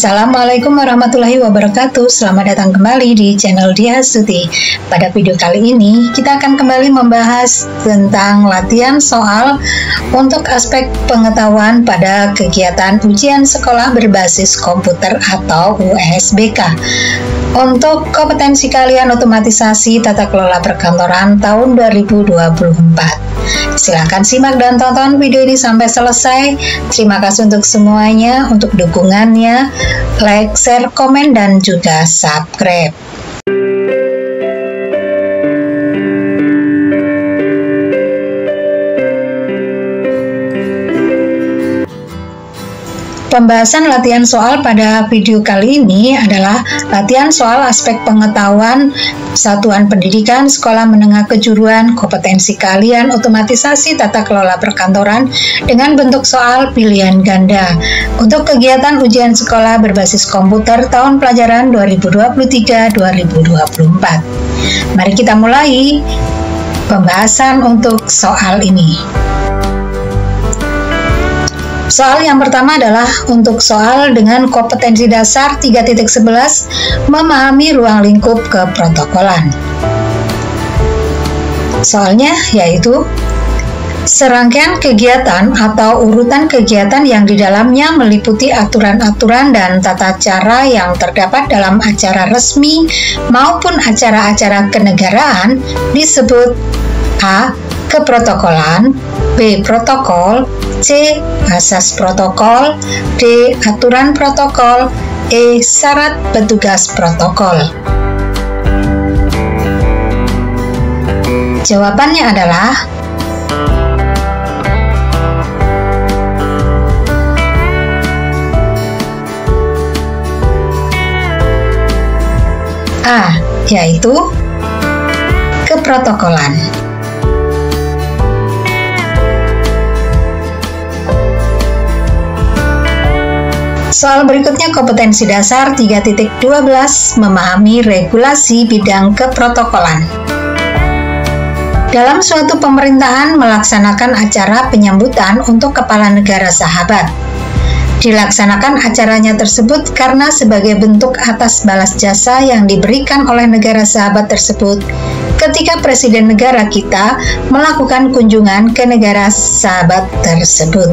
Assalamualaikum warahmatullahi wabarakatuh. Selamat datang kembali di channel Dia Astuti. Pada video kali ini kita akan kembali membahas tentang latihan soal untuk aspek pengetahuan pada kegiatan ujian sekolah berbasis komputer atau USBK untuk kompetensi kalian otomatisasi tata kelola perkantoran tahun 2024. Silahkan simak dan tonton video ini sampai selesai. Terima kasih untuk semuanya, untuk dukungannya, like, share, komen, dan juga subscribe. Pembahasan latihan soal pada video kali ini adalah latihan soal aspek pengetahuan satuan pendidikan, sekolah menengah kejuruan, kompetensi kalian, otomatisasi tata kelola perkantoran dengan bentuk soal pilihan ganda untuk kegiatan ujian sekolah berbasis komputer tahun pelajaran 2023-2024. Mari kita mulai pembahasan untuk soal ini. Soal yang pertama adalah untuk soal dengan kompetensi dasar 3.11 memahami ruang lingkup keprotokolan. Soalnya yaitu serangkaian kegiatan atau urutan kegiatan yang di dalamnya meliputi aturan-aturan dan tata cara yang terdapat dalam acara resmi maupun acara-acara kenegaraan disebut A. Keprotokolan, B. Protokol, C. Asas protokol, D. Aturan protokol, E. Syarat petugas protokol. Jawabannya adalah A, yaitu keprotokolan. Soal berikutnya kompetensi dasar 3.12 memahami regulasi bidang keprotokolan. Dalam suatu pemerintahan melaksanakan acara penyambutan untuk kepala negara sahabat. Dilaksanakan acaranya tersebut karena sebagai bentuk atas balas jasa yang diberikan oleh negara sahabat tersebut ketika presiden negara kita melakukan kunjungan ke negara sahabat tersebut.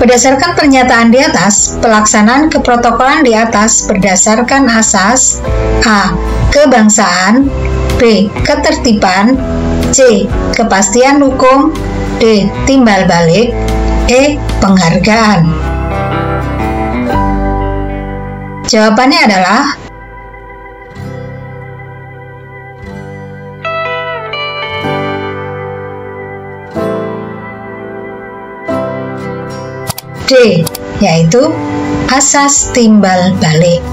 Berdasarkan pernyataan di atas, pelaksanaan keprotokolan di atas berdasarkan asas A. Kebangsaan, B. Ketertiban, C. Kepastian hukum, D. Timbal balik, E. Penghargaan. Jawabannya adalah D, yaitu asas timbal balik.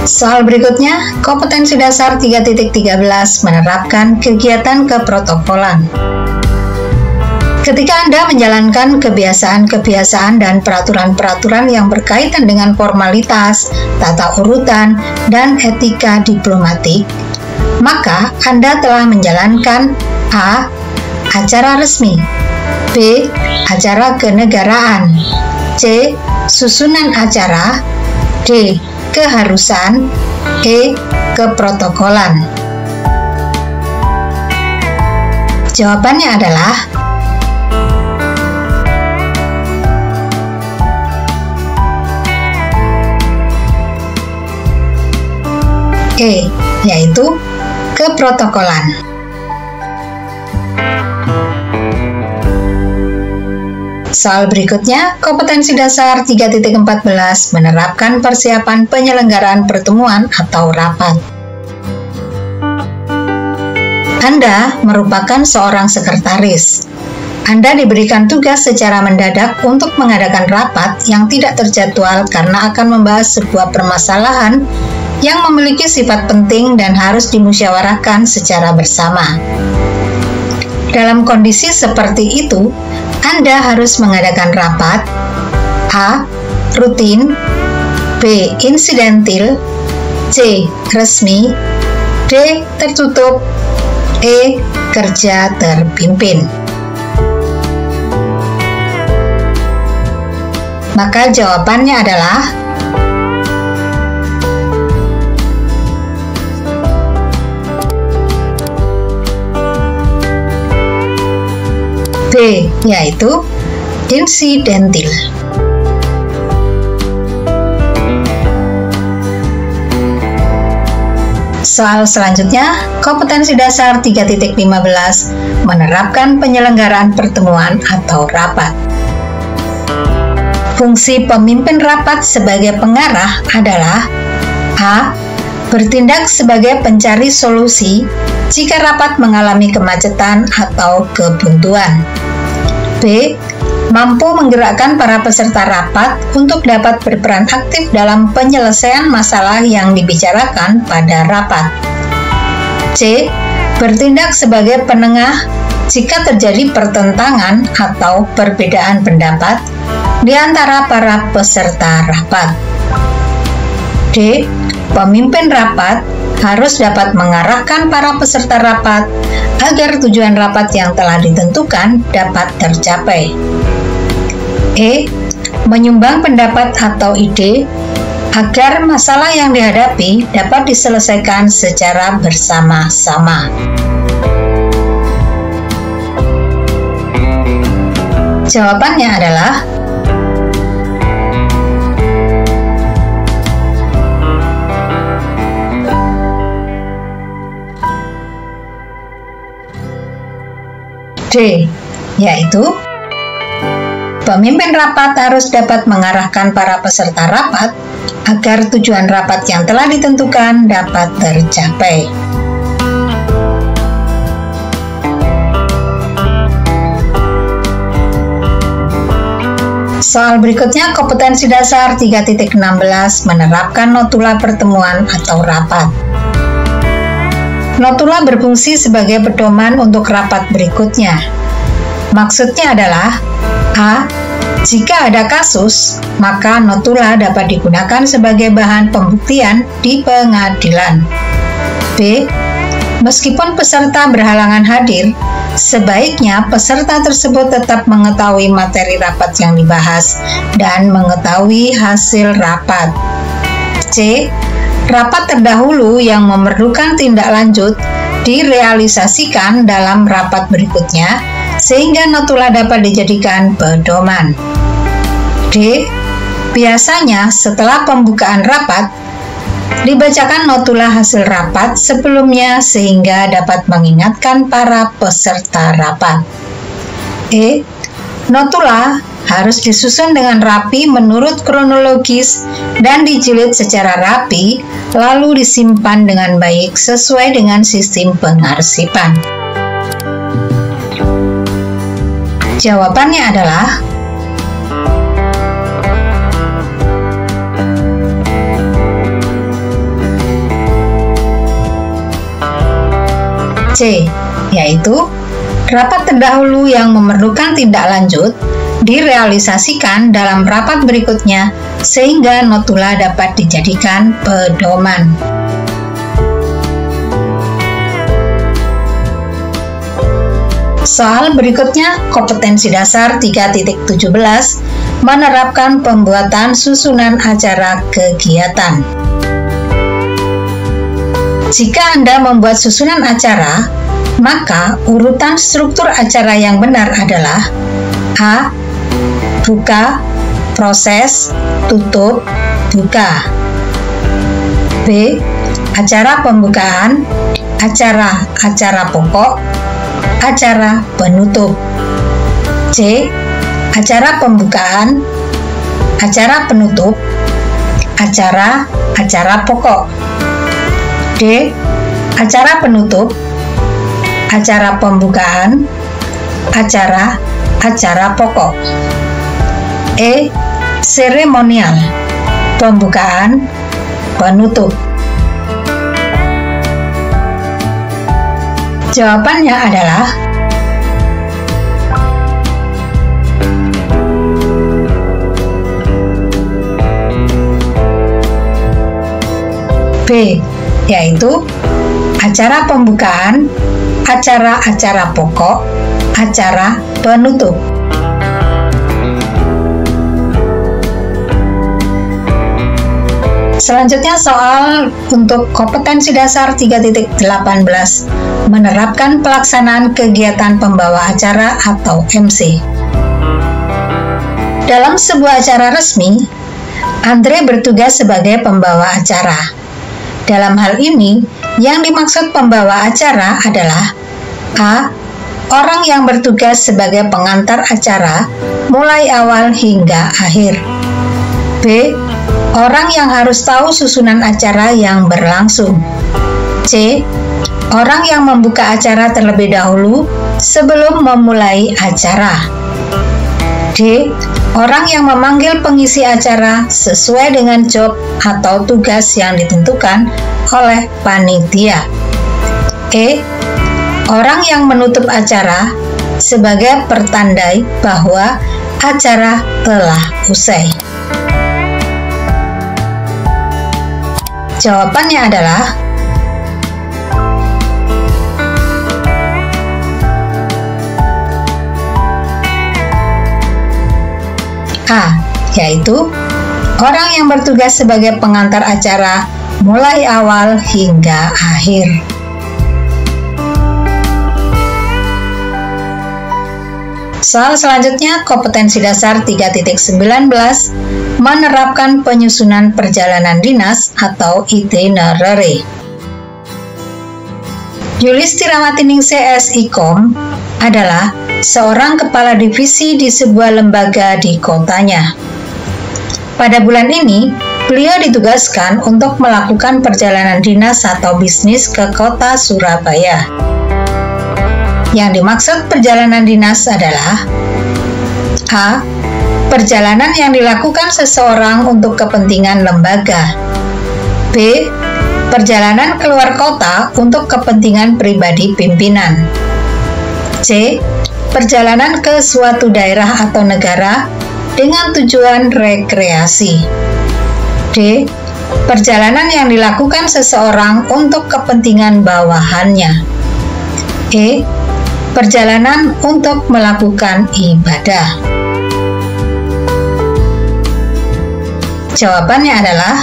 Soal berikutnya, kompetensi dasar 3.13 menerapkan kegiatan keprotokolan. Ketika Anda menjalankan kebiasaan-kebiasaan dan peraturan-peraturan yang berkaitan dengan formalitas, tata urutan, dan etika diplomatik, maka Anda telah menjalankan A. Acara resmi, B. Acara kenegaraan, C. Susunan acara, D. Keharusan, E. Keprotokolan. Jawabannya adalah E, yaitu keprotokolan. Soal berikutnya, kompetensi dasar 3.14 menerapkan persiapan penyelenggaraan pertemuan atau rapat. Anda merupakan seorang sekretaris. Anda diberikan tugas secara mendadak untuk mengadakan rapat yang tidak terjadwal karena akan membahas sebuah permasalahan yang memiliki sifat penting dan harus dimusyawarahkan secara bersama. Dalam kondisi seperti itu, Anda harus mengadakan rapat A. Rutin, B. Insidentil, C. Resmi, D. Tertutup, E. Kerja terpimpin. Maka jawabannya adalah B, yaitu insidentil. Soal selanjutnya, kompetensi dasar 3.15 menerapkan penyelenggaraan pertemuan atau rapat. Fungsi pemimpin rapat sebagai pengarah adalah A. Bertindak sebagai pencari solusi jika rapat mengalami kemacetan atau kebuntuan. B. Mampu menggerakkan para peserta rapat untuk dapat berperan aktif dalam penyelesaian masalah yang dibicarakan pada rapat. C. Bertindak sebagai penengah jika terjadi pertentangan atau perbedaan pendapat di antara para peserta rapat. D. Pemimpin rapat harus dapat mengarahkan para peserta rapat agar tujuan rapat yang telah ditentukan dapat tercapai. E. Menyumbang pendapat atau ide agar masalah yang dihadapi dapat diselesaikan secara bersama-sama. Jawabannya adalah D, yaitu pemimpin rapat harus dapat mengarahkan para peserta rapat agar tujuan rapat yang telah ditentukan dapat tercapai. Soal berikutnya, kompetensi dasar 3.16 menerapkan notula pertemuan atau rapat. Notula berfungsi sebagai pedoman untuk rapat berikutnya. Maksudnya adalah A. Jika ada kasus, maka notula dapat digunakan sebagai bahan pembuktian di pengadilan. B. Meskipun peserta berhalangan hadir, sebaiknya peserta tersebut tetap mengetahui materi rapat yang dibahas dan mengetahui hasil rapat. C. Rapat terdahulu yang memerlukan tindak lanjut direalisasikan dalam rapat berikutnya sehingga notula dapat dijadikan pedoman. D. Biasanya setelah pembukaan rapat dibacakan notula hasil rapat sebelumnya sehingga dapat mengingatkan para peserta rapat. E. Notula harus disusun dengan rapi menurut kronologis dan dijilid secara rapi, lalu disimpan dengan baik sesuai dengan sistem pengarsipan. Jawabannya adalah C, yaitu rapat terdahulu yang memerlukan tindak lanjut direalisasikan dalam rapat berikutnya sehingga notula dapat dijadikan pedoman. Soal berikutnya, kompetensi dasar 3.17 menerapkan pembuatan susunan acara kegiatan. Jika Anda membuat susunan acara, maka urutan struktur acara yang benar adalah A. Buka, proses, tutup, buka. B. Acara pembukaan, acara pokok, acara penutup. C. Acara pembukaan, acara penutup, acara pokok. D. Acara penutup, acara pembukaan, acara pokok. E. Seremonial, pembukaan, penutup. Jawabannya adalah B, yaitu acara pembukaan, acara pokok, acara penutup. Selanjutnya soal untuk kompetensi dasar 3.18 menerapkan pelaksanaan kegiatan pembawa acara atau MC. Dalam sebuah acara resmi, Andre bertugas sebagai pembawa acara. Dalam hal ini, yang dimaksud pembawa acara adalah A. Orang yang bertugas sebagai pengantar acara mulai awal hingga akhir. B. Orang yang harus tahu susunan acara yang berlangsung. C. Orang yang membuka acara terlebih dahulu sebelum memulai acara. D. Orang yang memanggil pengisi acara sesuai dengan job atau tugas yang ditentukan oleh panitia. E. Orang yang menutup acara sebagai pertandai bahwa acara telah usai. Jawabannya adalah A, yaitu orang yang bertugas sebagai pengantar acara mulai awal hingga akhir. Soal selanjutnya, kompetensi dasar 3.19 menerapkan penyusunan perjalanan dinas atau itinerary. Yulistirawati Ningsih SIKOM adalah seorang kepala divisi di sebuah lembaga di kotanya. Pada bulan ini, beliau ditugaskan untuk melakukan perjalanan dinas atau bisnis ke kota Surabaya. Yang dimaksud perjalanan dinas adalah A. Perjalanan yang dilakukan seseorang untuk kepentingan lembaga. B. Perjalanan keluar kota untuk kepentingan pribadi pimpinan. C. Perjalanan ke suatu daerah atau negara dengan tujuan rekreasi. D. Perjalanan yang dilakukan seseorang untuk kepentingan bawahannya. E. Perjalanan untuk melakukan ibadah. Jawabannya adalah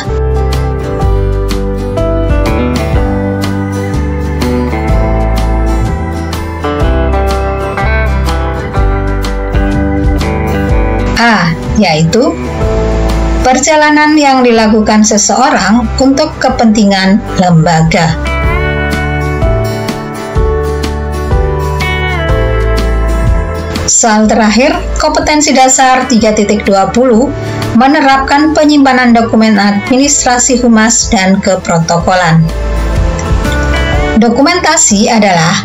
A, yaitu perjalanan yang dilakukan seseorang untuk kepentingan lembaga. Soal terakhir, kompetensi dasar 3.20 menerapkan penyimpanan dokumen administrasi humas dan keprotokolan. Dokumentasi adalah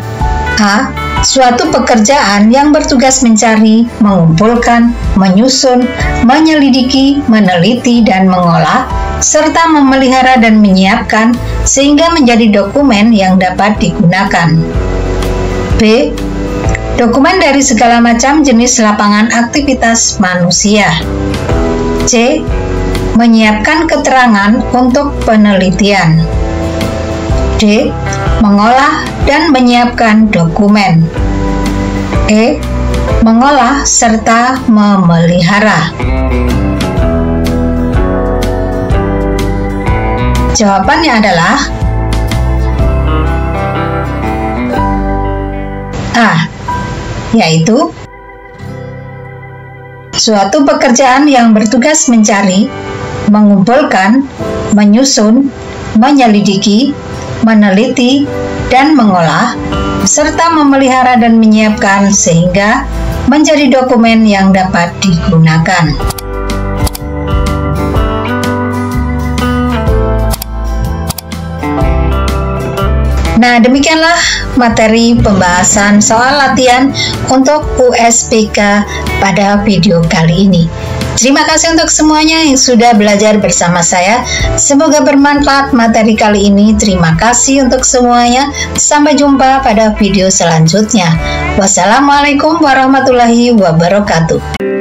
A. Suatu pekerjaan yang bertugas mencari, mengumpulkan, menyusun, menyelidiki, meneliti, dan mengolah, serta memelihara dan menyiapkan sehingga menjadi dokumen yang dapat digunakan. B. Dokumen dari segala macam jenis lapangan aktivitas manusia. C. Menyiapkan keterangan untuk penelitian. D. Mengolah dan menyiapkan dokumen. E. Mengolah serta memelihara. Jawabannya adalah A, yaitu suatu pekerjaan yang bertugas mencari, mengumpulkan, menyusun, menyelidiki, meneliti, dan mengolah, serta memelihara dan menyiapkan sehingga menjadi dokumen yang dapat digunakan. Nah, demikianlah materi pembahasan soal latihan untuk USBK pada video kali ini. Terima kasih untuk semuanya yang sudah belajar bersama saya. Semoga bermanfaat materi kali ini. Terima kasih untuk semuanya. Sampai jumpa pada video selanjutnya. Wassalamualaikum warahmatullahi wabarakatuh.